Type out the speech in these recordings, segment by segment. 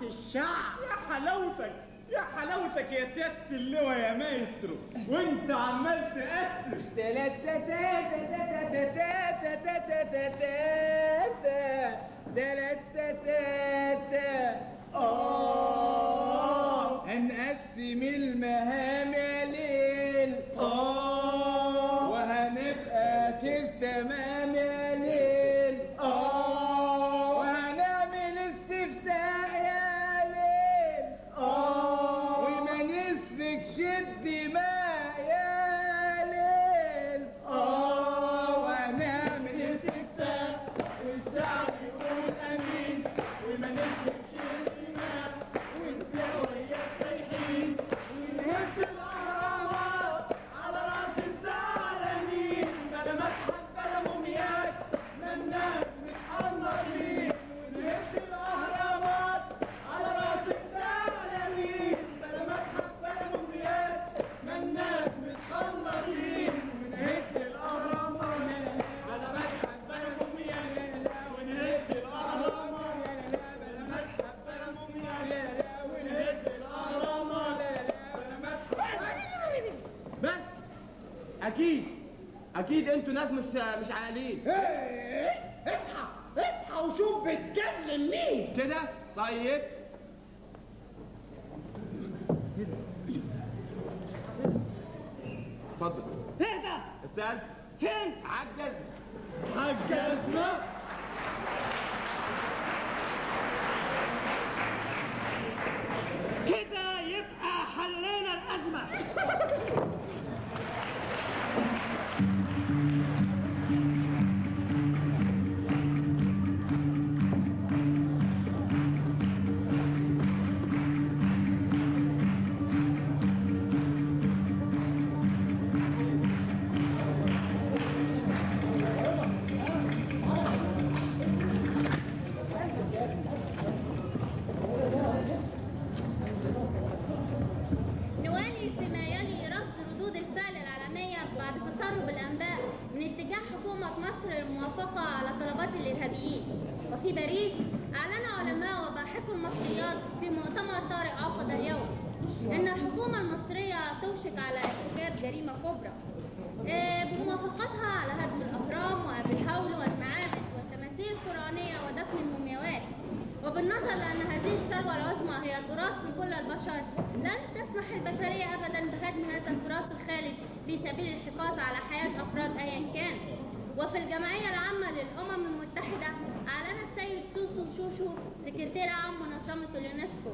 رأس الشعب. يا حلاوتك يا حلاوتك يا سيادة اللواء يا مايسترو، وانت عمال تقسم. هنقسم المهام يا ليل، وهنبقى كيف تمام يا ليل، وهنعمل استفتاء يا ليل، وما نسفكش الدماء يا ليل، وهنعمل استفتاء والشعب يقول امين، وما نسفكش الدماء ونساوي يا سيدين، ونهز الاهرامات على راس الزعلانين، بلا متحف بلا مومياوات ما الناس متحنطين، ونهز الاهرامات على راس الزعلانين، بلا متحف بلا مومياوات ما الناس متحنطين، ونهز الاهرامات على متحف بلا مومياوات، ونهز الاهرامات بلا متحف بلا مومياوات، ونهز الاهرامات بلا متحف. بس اكيد انتوا ناس مش عاقلين. اصحى اصحى وشوف بتكلم مين كده. طيب اتفضل. ايه ده؟ استاذ فين؟ عجز عالجزمة. كده يبقى حلينا الأزمة. نوالي فيما يلي رصد ردود الفعل العالمية بعد تسرب الأنباء من اتجاه حكومة مصر للموافقة على طلبات الإرهابيين. وفي باريس أعلن علماء وباحثو المصريات في مؤتمر طارئ عقد اليوم أن الحكومة المصرية توشك على ارتكاب جريمة كبرى بموافقتها على هدم الأهرام وأبي الهول والمعابد والتماثيل القرآنية ودفن المومياوات. وبالنظر لأن هذه الثروة العظمى هي تراث لكل البشر، لن تسمح البشرية أبدا بهدم هذا التراث الخالد في سبيل الحفاظ على حياة أفراد أيا كان. وفي الجمعية العامة للأمم المتحدة أعلن السيد سوسو شوشو سكرتير عام منظمة اليونسكو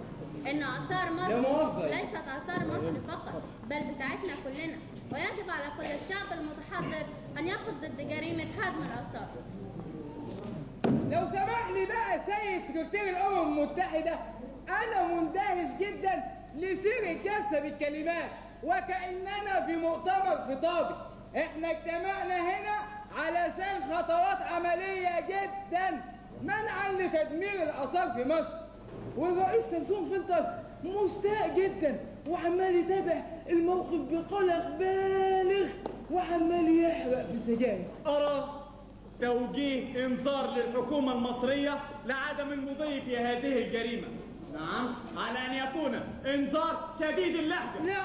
أن آثار مصر ليست آثار مصر فقط بل بتاعتنا كلنا، ويجب على كل الشعب المتحضر أن يقف ضد جريمة هدم الآثار. لو سمح لي بقى سيد سكرتير الامم المتحده، انا مندهش جدا لسير الجلسه بالكلمات وكاننا في مؤتمر خطابي. احنا اجتمعنا هنا علشان خطوات عمليه جدا منعا لتدمير الاثار في مصر، والرئيس سمسون فلتر مستاء جدا وعمال يتابع الموقف بقلق بالغ وعمال يحرق في السجاير. أرى توجيه إنذار للحكومة المصرية لعدم المضي في هذه الجريمة. نعم، على أن يكون إنذار شديد اللهجة. لا،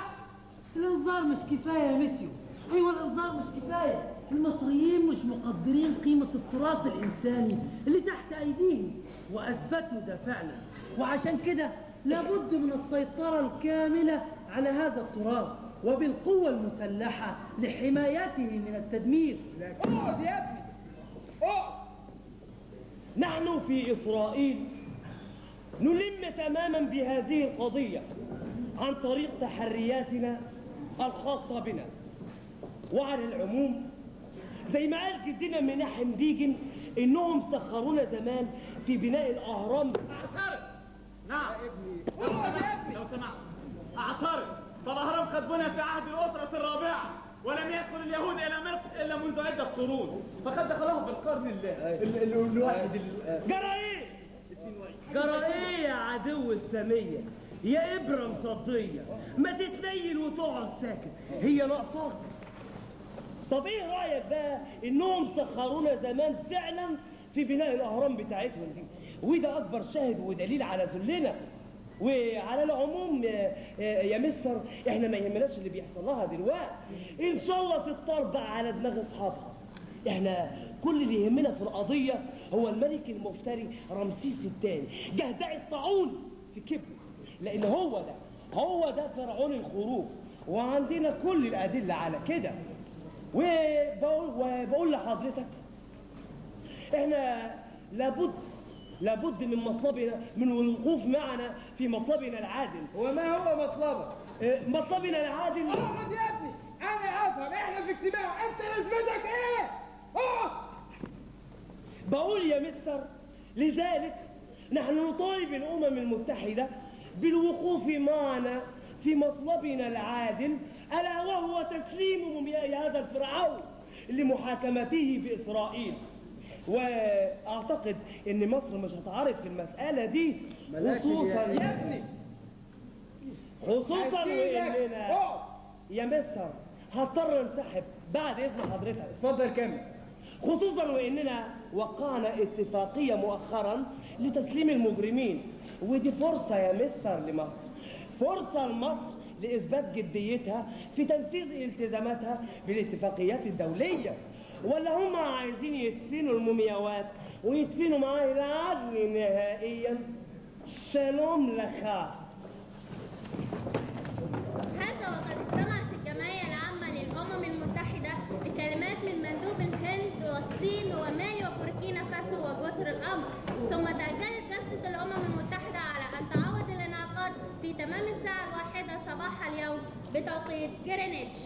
الإنذار مش كفاية يا ميسيو. أيوة الإنذار مش كفاية. المصريين مش مقدرين قيمة التراث الإنساني اللي تحت أيديهم، وأثبتوا ده فعلا. وعشان كده لابد من السيطرة الكاملة على هذا التراث وبالقوة المسلحة لحمايته من التدمير. اقعد يا ابني اقعد. نحن في إسرائيل نلم تماما بهذه القضية عن طريق تحرياتنا الخاصة بنا. وعلى العموم زي ما قال جدنا مناحم بيجن انهم سخرونا زمان في بناء الاهرام. اعترض. نعم لو سمحت اعترض. فالاهرام قد بني في عهد الاسرة الرابعة، ولم يدخل اليهود الى مصر الا منذ عدة قرون، فقد دخلوها في القرن الواحد. جرى ايه؟ جرى ايه يا عدو السامية يا ابرة مصدية؟ ما تتنيل وتقعد ساكت، هي ناقصاك؟ طب ايه رأيك بقى انهم سخرونا زمان فعلا في بناء الاهرام بتاعتهم دي، وده اكبر شاهد ودليل على ذلنا. وعلى العموم يا مستر احنا ما يهمناش اللي بيحصل لها دلوقتي، ان شاء الله تضطر بقى على دماغ اصحابها. احنا كل اللي يهمنا في القضيه هو الملك المفتري رمسيس الثاني جهداء الطاعون في كبره، لان هو ده فرعون الخروف، وعندنا كل الادله على كده. وبقول لحضرتك احنا لابد من مطلبنا، من الوقوف معنا في مطلبنا العادل. وما هو مطلبك؟ مطلبنا العادل. اقعد يا ابني، انا افهم، احنا في اجتماع، انت لازمتك ايه؟ اقعد. بقول يا مستر لذلك نحن نطالب الامم المتحده بالوقوف معنا في مطلبنا العادل، الا وهو تسليم مومياء هذا الفرعون لمحاكمته في اسرائيل. واعتقد ان مصر مش هتعارض في المساله دي، خصوصا يا ابني واننا يا مستر هضطر انسحب بعد اذن حضرتك. اتفضل كمل. خصوصا واننا وقعنا اتفاقيه مؤخرا لتسليم المجرمين، ودي فرصه يا مستر لمصر، فرصه لمصر لاثبات جديتها في تنفيذ التزاماتها بالاتفاقيات الدوليه. ولا هم عايزين يدفنوا المومياوات ويدفنوا معاه العدل نهائيا؟ سلام لخا. هذا وقد استمعت الجمعية العامة للأمم المتحدة لكلمات من مندوب الهند والصين ومالي وبوركينا فاسو وجزر القمر، ثم تأجلت جلسة الأمم المتحدة على أن تعود الانعقاد في تمام الساعة 1 صباح اليوم بتوقيت جرينتش.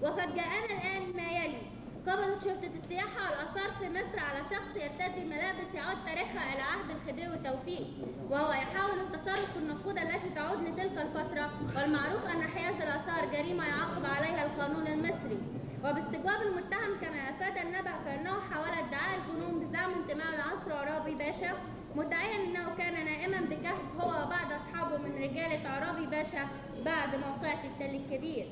وقد جاءنا الآن ما يلي: قبضت شرطة السياحة والآثار في مصر على شخص يرتدي ملابس يعود تاريخها إلى عهد الخديوي توفيق، وهو يحاول التصرف في النقود التي تعود لتلك الفترة، والمعروف أن حياز الآثار جريمة يعاقب عليها القانون المصري. وباستجواب المتهم كما أفاد النبأ فإنه حاول ادعاء الجنون بزعم انتمائه لعصر عرابي باشا، مدعيا أنه كان نائما بكهف هو وبعض أصحابه من رجالة عرابي باشا بعد موقعة التل الكبير.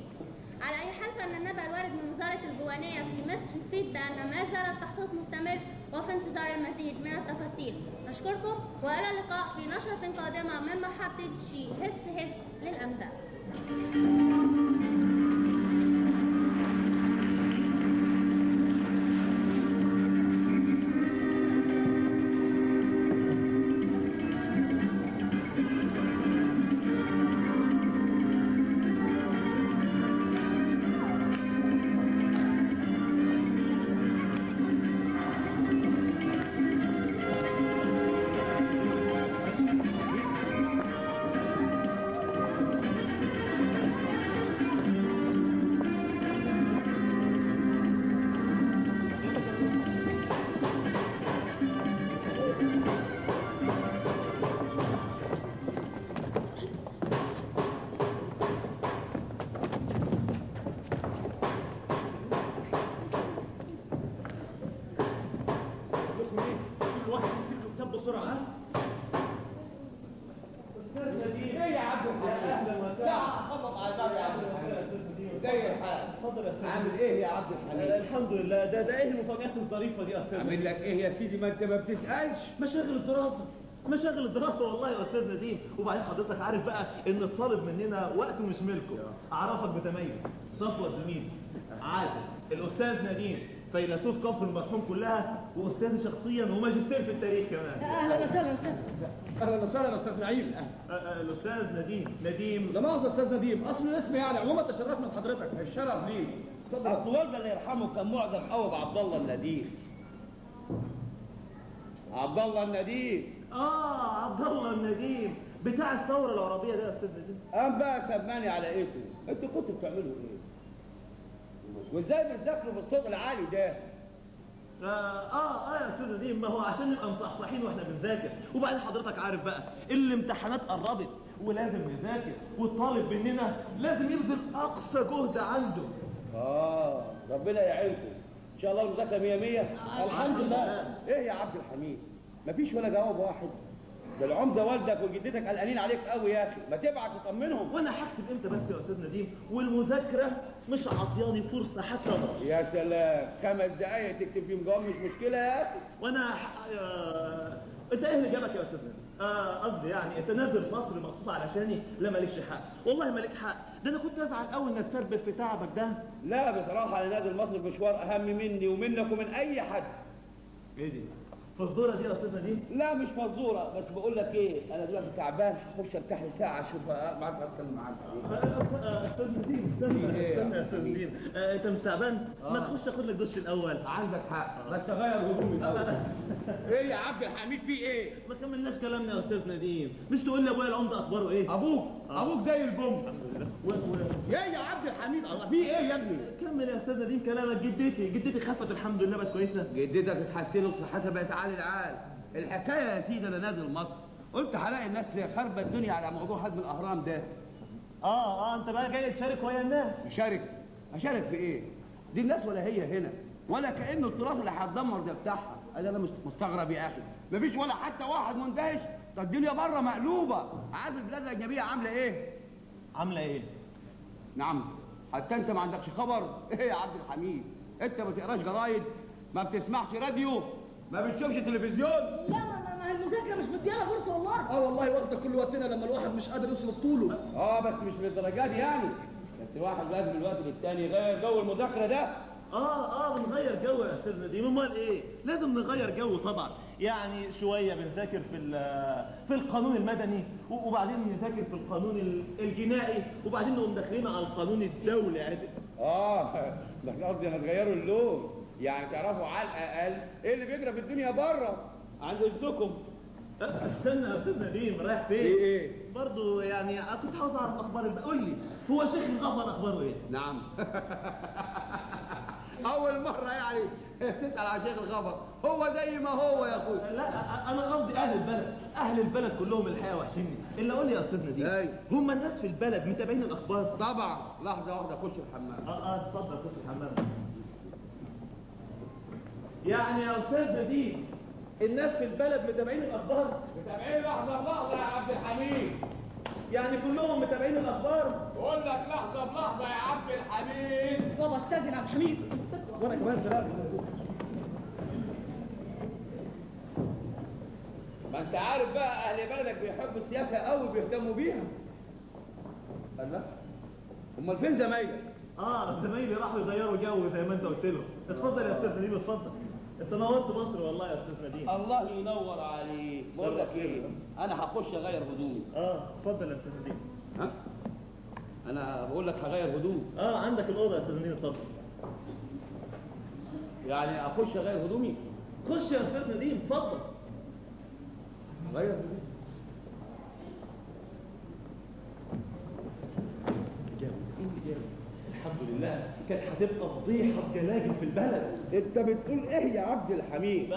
على أي حال فإن النبأ الوارد من وزارة الجوانية في مصر يفيد بأن ما زال التحقيق مستمر وفي انتظار المزيد من التفاصيل. نشكركم وإلى اللقاء في نشرة قادمة من محطة شي هس للأنباء. عامل ايه يا عبد الحليم؟ الحمد لله. ده ايه المفاجآت الظريفة دي يا استاذ؟ عامل لك ايه يا سيدي؟ ما انت ما بتسألش. مشاغل الدراسة والله يا استاذ نديم. وبعدين حضرتك عارف بقى ان الطالب مننا وقته مش ملكه. اعرفك بتميز: صفوة زميل، عادل، الاستاذ نديم، فيلسوف كفر المرحوم كلها، واستاذي شخصيا وماجستير في التاريخ كمان. اهلا وسهلا. اهلا وسهلا استاذ نعيم. الاستاذ نديم. لا مؤاخذة استاذ نديم، اصل الاسم يعني عموما تشرفنا بحضرتك. الشرف ليه. اصل والدي الله يرحمه كان معجب قوي بعبد الله النديم. عبد الله النديم. عبد الله النديم بتاع الثورة العربية ده يا استاذ نديم. قام بقى سماني على اسمه. انتوا كنتوا بتعملوا ايه؟ وازاي بتذاكروا بالصوت العالي ده؟ يا استاذ نديم، ما هو عشان نبقى مصحصحين واحنا بنذاكر. وبعدين حضرتك عارف بقى الامتحانات قربت ولازم نذاكر، والطالب مننا لازم يبذل اقصى جهد عنده. ربنا يعينكم ان شاء الله. نذاكر 100 100 الحمد لله. ايه يا عبد الحميد؟ مفيش ولا جواب واحد؟ ده العمده والدك وجدتك قلقانين عليك قوي يا اخي، ما تبعت تطمنهم. وانا هكتب امتى بس يا استاذ نديم؟ والمذاكره مش عطياني فرصه حتى اضرب. يا سلام، 5 دقايق تكتب فيهم جواب مش مشكله يا اخي. وانا انت ايه اللي جابك يا استاذ نديم؟ قصدي يعني انت نازل مصر مخصوص علشاني؟ لا مالكش حق، والله مالك حق، ده انا كنت ازعل قوي انك تسبب في تعبك ده. لا بصراحه انا نازل مصر مشوار اهم مني ومنك ومن اي حد. ايه دي؟ فزوره دي يا استاذ نديم؟ لا مش فزوره، بس بقول لك ايه، انا دلوقتي تعبان هخش ارتاح لي ساعه اشوف ما اعرف اتكلم معاك. استاذ نديم استنى يا استاذ نديم، انت مش تعبان؟ ما تخش اخد لك دش الاول. عندك حق، بس اغير هدومي الاول. ايه يا عبد الحميد في ايه؟ ما كملناش كلامنا يا استاذ نديم، مش تقول لي ابويا العمده اخباره ايه؟ ابوك زي البوم. الحمد لله. ايه يا عبد الحميد، الله في ايه يا ابني؟ كمل يا استاذ نديم كلامك. جدتي خفت الحمد لله، بقت كويسه. جدتك اتحسنت وصحتها بقت عالي العال. الحكايه يا سيدي انا نازل مصر، قلت هلاقي الناس خربت الدنيا على موضوع هدم الاهرام ده. انت بقى جاي تشارك ويا الناس؟ اشارك في ايه؟ دي الناس ولا هي هنا ولا كانه التراث اللي هتدمر ده بتاعها. انا مش مستغرب يا اخي، مفيش ولا حتى واحد مندهش. ده الدنيا بره مقلوبه. عارف البلاد الاجنبيه عامله ايه؟ عامله ايه؟ نعم، حتى انت ما عندكش خبر؟ ايه يا عبد الحميد، انت ما بتقراش جرايد، ما بتسمعش راديو، ما بتشوفش تلفزيون؟ لا ما المذاكره مش مديانا فرصه والله. والله واخده كل وقتنا لما الواحد مش قادر يوصل لطوله. بس مش للدرجات دي يعني، بس الواحد لازم من الوقت للتاني يغير جو المذاكره ده. بنغير جو يا استاذ نديم، امال ايه؟ لازم نغير جو طبعا. يعني شويه بنذاكر في القانون المدني، وبعدين نذاكر في القانون الجنائي، وبعدين نقوم داخلين على القانون الدولي يعني. ده احنا قصدي هتغيروا اللون، يعني تعرفوا على الاقل ايه اللي بيجرى في الدنيا بره. عند اذنكم. استنى يا استاذ نديم، رايح فين؟ ايه؟ برضه يعني كنت عاوز اعرف اخبار قول لي، هو شيخ الغفر اخباره ايه؟ نعم. اول مره يعني تسال على شيخ الغفر، هو زي ما هو يا اخويا. لا انا قصدي اهل البلد كلهم الحقيقه وحشيني. الا قول لي يا استاذ نديم، هم الناس في البلد متابعين الاخبار؟ طبعا. لحظه واحده اخش الحمام. اتفضل خش الحمام. يعني يا استاذ نديم الناس في البلد متابعين الاخبار؟ متابعين لحظه يا عبد الحميد. يعني كلهم متابعين الاخبار؟ بقول لك لحظه بلحظه يا عبد الحميد. بابا استاذن عبد الحميد. وانا كمان سلام. ما انت عارف بقى اهل بلدك بيحبوا السياسه قوي، بيهتموا بيها. الله، امال فين زمايلك؟ زمايلي راحوا يغيروا جو زي ما انت قلت لهم. اتفضل يا استاذ نديم اتفضل. انت نورت مصر والله يا استاذ نديم. الله ينور عليك. بقول لك ايه، انا هخش اغير هدومي. اتفضل يا استاذ نديم. انا بقول لك هغير هدومي. عندك الاوضه يا استاذ نديم اتفضل. يعني اخش اغير هدومي؟ خش يا استاذ نديم اتفضل. غير هدومي. الحمد لله، كانت هتبقى فضيحه بجلاجل في البلد. انت بتقول ايه يا عبد الحميد؟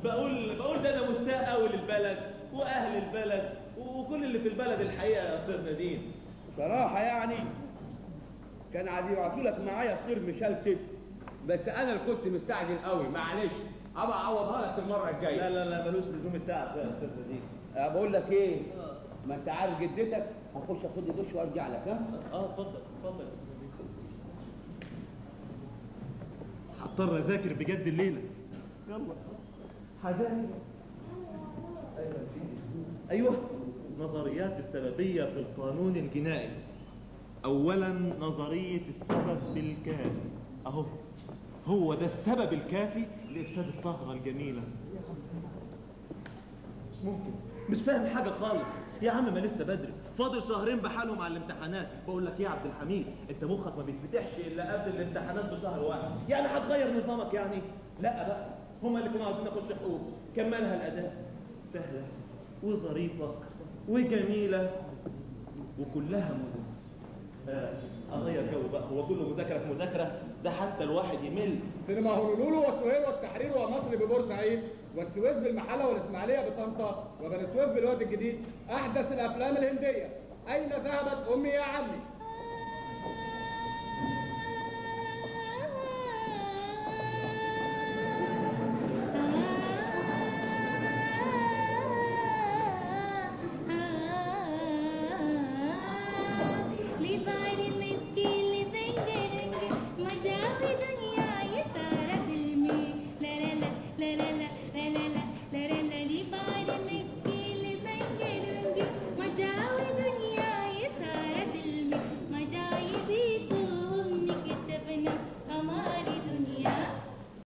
بقول ده انا مشتاق قوي للبلد واهل البلد وكل اللي في البلد الحقيقه يا استاذ نديم. صراحه يعني كان عايز يبعتوا لك معايا خير مشلتت، بس انا اللي كنت مستعجل قوي، معلش ابقى اعوضها لك المره الجايه. لا ملوش لزوم التعب ده يا استاذ نديم. بقول لك ايه، ما انت عارف جدتك، هخش اخد لي دش وارجع لك. اتفضل هضطر اذاكر بجد الليله. يلا هذاكر. ايوه، نظريات السببيه في القانون الجنائي. اولا نظريه السبب بالكافي. هو ده السبب الكافي لافساد السهره الجميله. مش ممكن، مش فاهم حاجه خالص يا عم. ما لسه بدري، فاضل شهرين بحالهم على الامتحانات. بقول لك ايه يا عبد الحميد، انت مخك ما بيتفتحش الا قبل الامتحانات بشهر واحد. يعني هتغير نظامك يعني؟ لا بقى، هما اللي كانوا عاوزين اخش حقوق، كملها الاداء سهله وظريفه وجميله وكلها مدن. اغير جو بقى، هو كله مذاكره في مذاكره؟ ده حتى الواحد يمل. سينما هونولولو والسهيل والتحرير ومصر ببورسعيد والسويس بالمحله والاسماعيليه بطنطا وبني سويف بالوادي الجديد احدث الافلام الهنديه. اين ذهبت امي يا عمي؟